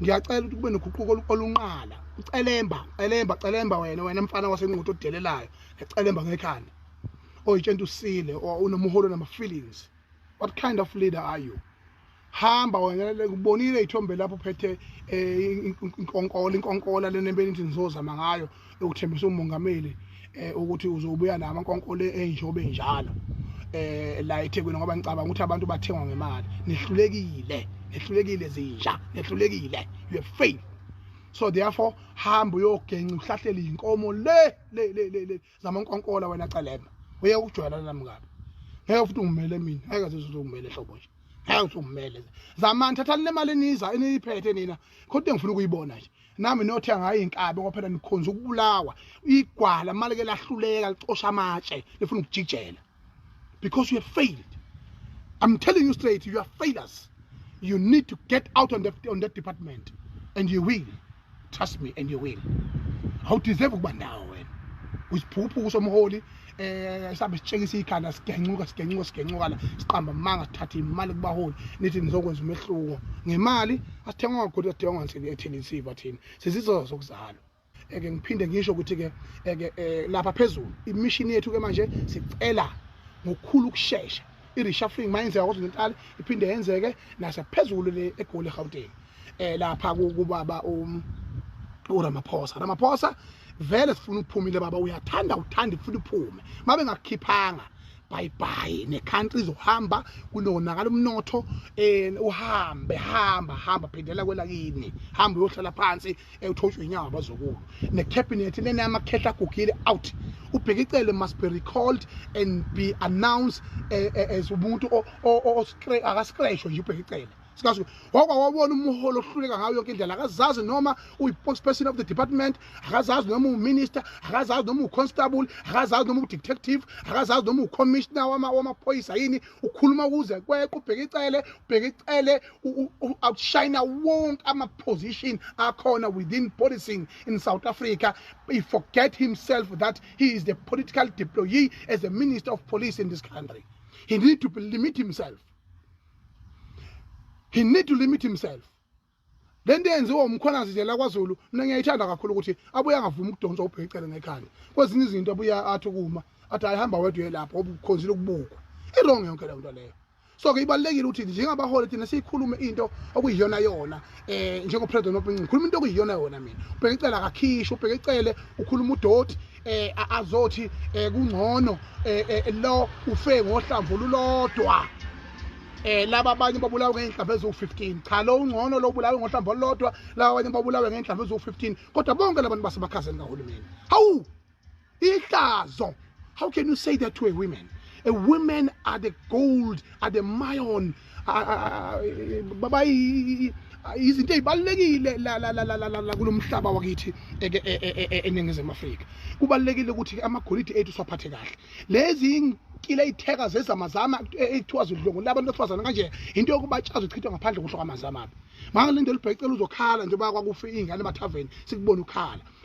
ngiyacela ukuthi kube noguquko olunqala ucelemba wena mfana wasenquthu odelelayo ecelemba ngekhanda oyitshenta usile unomuholo nama feelings. What kind of leader are you? Hamba wena kubonile ithombe lapho phethe inkonkola lenembeni into nizozama ngayo ukuthembisa umongameli ukuthi uzobuya namankonkolo enjobe njalo la eThekwini ngoba ngicabanga ukuthi abantu bathengwa ngemali. Nehlulekile zinja, nehlulekile. You have failed. So therefore hamba uyogenca uhlahlele inkomo le zamankonkola wena celemba. Uye ukujwayelana nami ngabe. Ngeke futhi ungimele mina. Ngeke uzungimele hlobo nje. Ngeke uzungimele. Zamani thathani le mali eniza eniphethe nina. Kodwa ngifuna ukuyibona nje. Nami nothenga ngayo inkabe ngoba phela nikhonza ukubulawa. Igwala mali ke lahluleka licosha amatshe lifuna ukujijela. Because you have failed. I'm telling you straight, you are failures. You need to get out on that department, and you will. Trust me, and you will. How deserve ukuba nawo wena? Usiphuphu kusomholi sabe sitshengisa ikhanda sigencuka la siqamba manga sithatha imali kubaholi nithi nizokwenza umehluko ngemali asithengwa ngakhona asithengwa ngansini ethenisiva thina sisizo sokuzalo. Ngiphinde ngisho ukuthi ke lapha phezulu imission yethu ke manje sicela ngokukhulu ukusheshsha i-reshuffling mayenzeka kodwa ngentali iphinde yenzeke nasephezulu le eGoli Gauteng lapha kubaba Ramaphosa vele sifuna ukuphumile baba uyathanda futhi uphume mabe ngakukhiphanga bye ne country izohamba kunonakala umnotho hamba phindela kwelakini hamba uyohlala phansi uthoshwe inyawo abazokulu ne cabinet lena amakhehla gugile out ubheke icele must be recalled and be announced as umuntu akascratchwe nje ubheke icele sikazi wabona umuholo ohluleka ngayo yonke indlela akazazi noma uyi-spokesperson of the department akazazi noma uminister akazazi noma uconstable akazazi noma udetective akazazi noma ucommissioner wamaphoyisa yini ukhuluma ukuze kweqe ubheke icele outshine wonke ama-position akhona within policing in South Africa. He forget himself that he is the political deployee as a minister of police in this country. He need to limit himself. He need to limit himself. Then enziwa umkhonanzi nje la kwaZulu mina ngiyayithanda kakhulu ukuthi abuya ngavuma ukudonsa ubheke icele ngekhanda. Kwezinye izinto abuya athi kuma athi ayihamba wedwa yelapha obukhonzile ukubukwa. Irong yonke le nto leyo. So ke ibalekile ukuthi njengabaholi thina sikhulume into okuyiyona yona njengo president oPinci khuluma into okuyiyona yona mina. Ubheke icele akakhisha ubheke icele ukhuluma udoti azothi kungcono lo ufe ngohlamvu olulodwa. Laba abanye babulawa ngenhlamvu ezu-15 cha lo ungcono lo bulawa ngohlamvu olulodwa laba abanye babulawa ngenhlamvu ezu-15 kodwa bonke labantu basebakhazeni kahulumeni. Hawu ihlazo. How can you say that to a woman? A women are the gold, are the mayon baba izinto ezibalekile la kulomhlaba wakithi eNingizimu Afrika. Kubalekile ukuthi amagolide ethu swaphathe kahle. Lezi kile itheka zezamazama ethiwa zidlongo labantu besifazana kanje into yokubatshaza uchithwa ngaphandle kuhlo kwamazama abe manje le nto libhekela uzokhala nje bakwakufe ingane emathaveni sikubona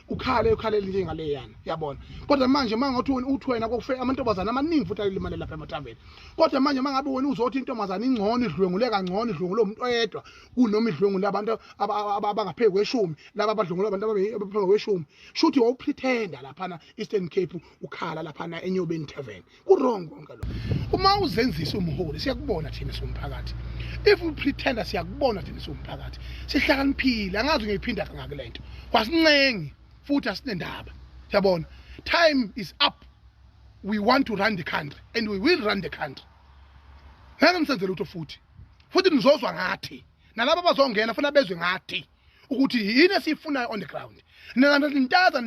ukhala nje ngale yana yabona kodwa manje mangathi uthi wena kokufe amantombazana amaningi futhi alimale lapha emathaveni kodwa manje mangabe wena uzothi intombazana ingcono idlwengule kangcono idlwengule umuntu oyedwa kunoma idlwengule abantu abangaphezulu kweshumi laba abadlwengule abantu abaphezulu kweshumi shuthi wawupretenda lapha Eastern Cape ukhala lapha eNyobeni Tavern kurong konke lo uma uzenzisa umholi siyakubona thina somphakathi if we pretend siyakubona thina somphakathi sihlakaniphile angazi ngiyiphinda kangaka lento kwasincengi futhi asinendaba yabona time is up. We want to run the country and we will run the country. Ngeke ngisenzele utho futhi nizozwa ngathi nalabo bazongena funa bezwe ngathi ukuthi yini esifunayo on the ground. Ntaza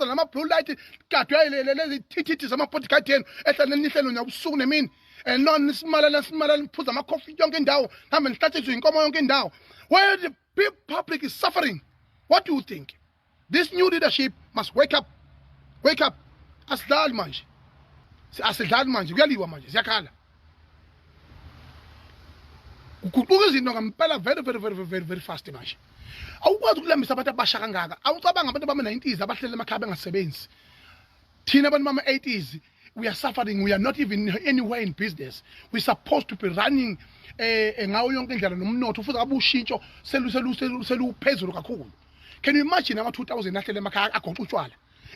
nama blue light gadwe lezi thithithi zama bodyguard yenu ehlala nihlelo nyabusuku nemini non simalana niphuza ama coffee yonke indawo hambe nihlatshizwe inkomo yonke indawo. Where the public is suffering. What do you think? This new leadership must wake up. Asidlali manje kuyaliwa manje siyakhala ukuquka izinto ngempela very fast manje awukwazi ukulambisa abantu abasha kangaka awucabanga abantu bama 90s abahlele emakhaya bengasebenzi thina abantu bama 80s we are suffering. We are not even anywhere in business. We're supposed to be running ngawo yonke indlela nomnotho futhi abushintsho seluphezulu kakhulu. Can you imagine ama 2000 lahlele emakhaya agoqa utshwala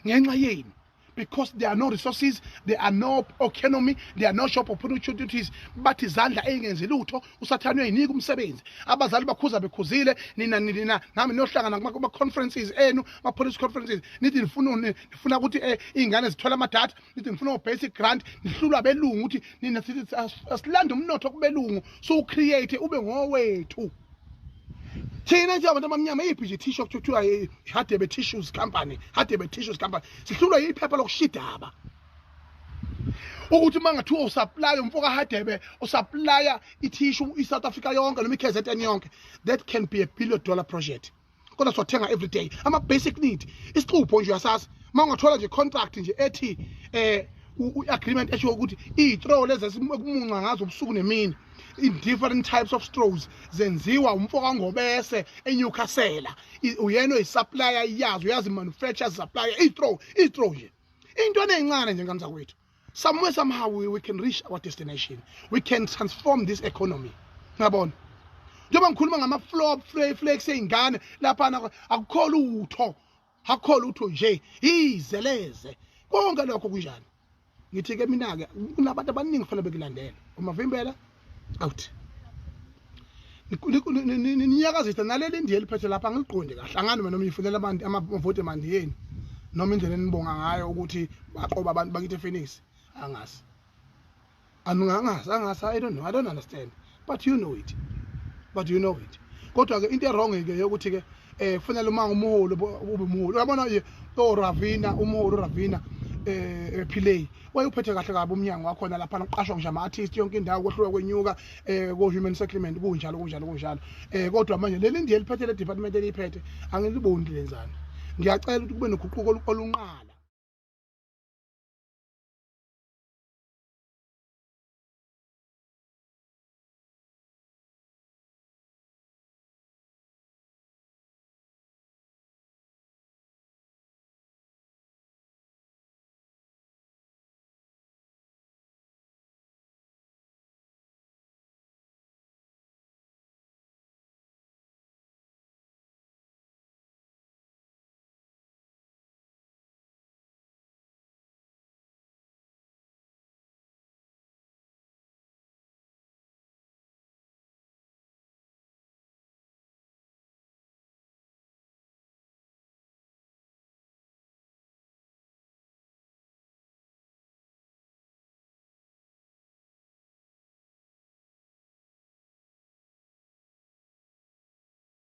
ngenxa yeni? Because there are no resources, there are no economy, there are no job opportunities. But izandla engenzi lutho usathane uyinika umsebenzi. Abazali bakhuza bekhuzile nina nami niyohlangana kuma conferences enu, ma police conferences. Nithi nifuna ukuthi izingane zithola ama data, nithi nifuna basic grant, nihlulwa belungu ukuthi nina sithi asilanda umnotho kubelungu so create ube ngowethu. Thina nje abantu abamnyama iphi nje t-shirt kuthiwa Hadebe Tissues Company, Hadebe Tissues Company. Sihlulwa yiphepha lokushidaba. Ukuthi mangathiwa usupply umfoka Hadebe, usupply i-tissue iSouth Africa yonke noma iKZN yonke. That can be $1 billion project. Kodwa sothenga every day. Ama basic need. Isixupho nje yasasa. Mangathola nje contract nje ethi agreement esho ukuthi i-throw lezi esimunca ngazo ubusuku nemini. In different types of straws zenziwa umfoka ngobese eNewcastle uyena oyisupplier yazo uyazi manufacturers supplier i-throw nje into encane nje ngamza kwethu somewhere somehow we can reach our destination, we can transform this economy. Ngiyabona njengoba ngikhuluma ngama flop flakes eingane lapha akukho lutho nje izeleze konke lokho kunjani. Ngithi ke mina ke kunabantu abaningi kufanele bekulandela umavimbela out ninyakazisa naleli indiya eliphethe lapha ngiliqonde kahle angani noma nifunela abantu amavote mandi yeni noma indlela enibonga ngayo ukuthi baqoba abantu bakithi Phoenix angasi I don't understand, but you know it kodwa ke into wrong ke yokuthi ke kufanele uma umuholo ube umuholo uyabona Ravina umuholo Ravina Philey wayuphethe kahle kabi umnyango wakhona lapha naqashwa nje ama artists yonke indawo kohluka kwenyuka ko human settlement kunjalo kodwa manje leli indiya eliphethe le department eliphethe angiliboni lenzana. Ngiyacela ukuthi kube noguquko olunqala.